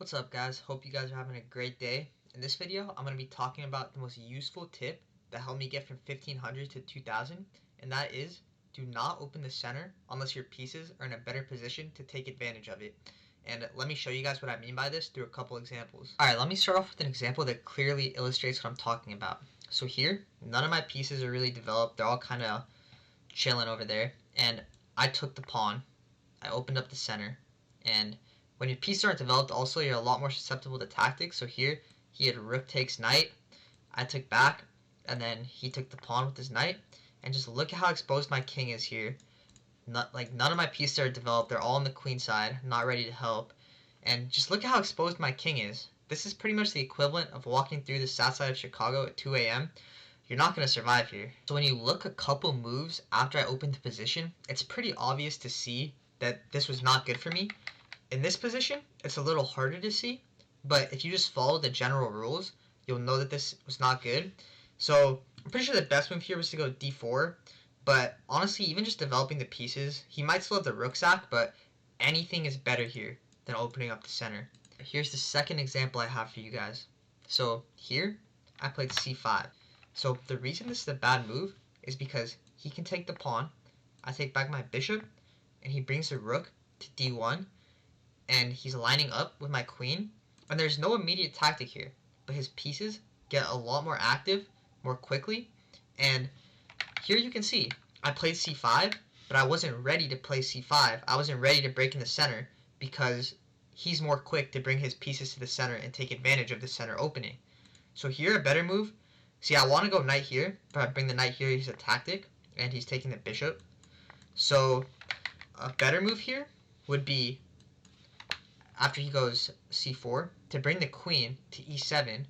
What's up guys, hope you guys are having a great day. In this video I'm going to be talking about the most useful tip that helped me get from 1500 to 2000, and that is do not open the center unless your pieces are in a better position to take advantage of it. And let me show you guys what I mean by this through a couple examples. Alright, let me start off with an example that clearly illustrates what I'm talking about. So here, none of my pieces are really developed, they're all kind of chilling over there, and I took the pawn, I opened up the center, and when your pieces aren't developed also, you're a lot more susceptible to tactics. So here, he had rook takes knight, I took back, and then he took the pawn with his knight, and just look at how exposed my king is here. None of my pieces are developed, they're all on the queen side, not ready to help, and just look at how exposed my king is. This is pretty much the equivalent of walking through the south side of Chicago at 2 a.m. You're not going to survive here. So when you look a couple moves after I opened the position, it's pretty obvious to see that this was not good for me. In this position, it's a little harder to see, but if you just follow the general rules, you'll know that this was not good. So I'm pretty sure the best move here was to go d4, but honestly, even just developing the pieces, he might still have the rook sack, but anything is better here than opening up the center. Here's the second example I have for you guys. So here, I played c5. So the reason this is a bad move is because he can take the pawn, I take back my bishop, and he brings the rook to d1, and he's lining up with my queen, and there's no immediate tactic here, but his pieces get a lot more active more quickly. And here you can see I played c5, but I wasn't ready to play c5. I wasn't ready to break in the center because he's more quick to bring his pieces to the center and take advantage of the center opening. So here, a better move, see, I want to go knight here, but I bring the knight here, he's a tactic, and he's taking the bishop. So a better move here would be, after he goes c4, to bring the queen to e7,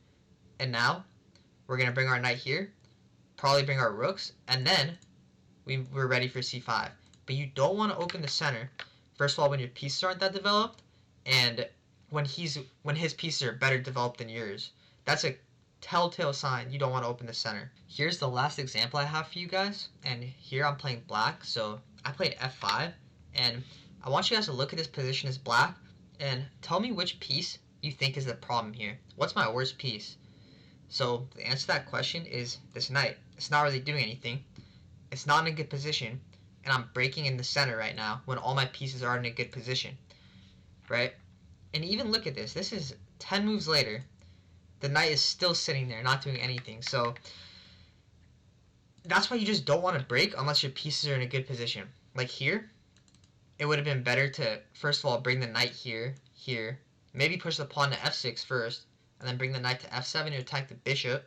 and now we're going to bring our knight here, probably bring our rooks, and then we're ready for c5. But you don't want to open the center, first of all, when your pieces aren't that developed, and when his pieces are better developed than yours. That's a telltale sign you don't want to open the center. Here's the last example I have for you guys, and here I'm playing black, so I played f5, and I want you guys to look at this position as black, and tell me which piece you think is the problem here. What's my worst piece? So the answer to that question is this knight. It's not really doing anything. It's not in a good position, and I'm breaking in the center right now when all my pieces are in a good position, right? And even look at this. This is 10 moves later. The knight is still sitting there, not doing anything. So that's why you just don't want to break unless your pieces are in a good position. Like here, it would have been better to, first of all, bring the knight here, maybe push the pawn to f6 first, and then bring the knight to f7 to attack the bishop,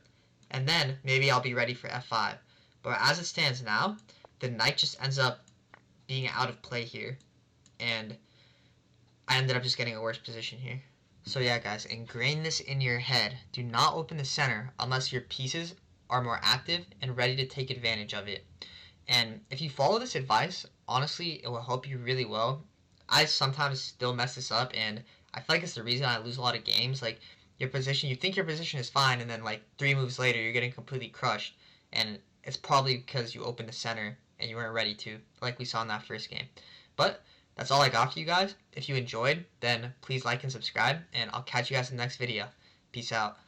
and then maybe I'll be ready for f5. But as it stands now, the knight just ends up being out of play here, and I ended up just getting a worse position here. So yeah guys, ingrain this in your head. Do not open the center unless your pieces are more active and ready to take advantage of it. And if you follow this advice, honestly, it will help you really well. I sometimes still mess this up, and I feel like it's the reason I lose a lot of games. Like, your position, you think your position is fine, and then like 3 moves later, you're getting completely crushed. And it's probably because you opened the center and you weren't ready to, like we saw in that first game. But that's all I got for you guys. If you enjoyed, then please like and subscribe, and I'll catch you guys in the next video. Peace out.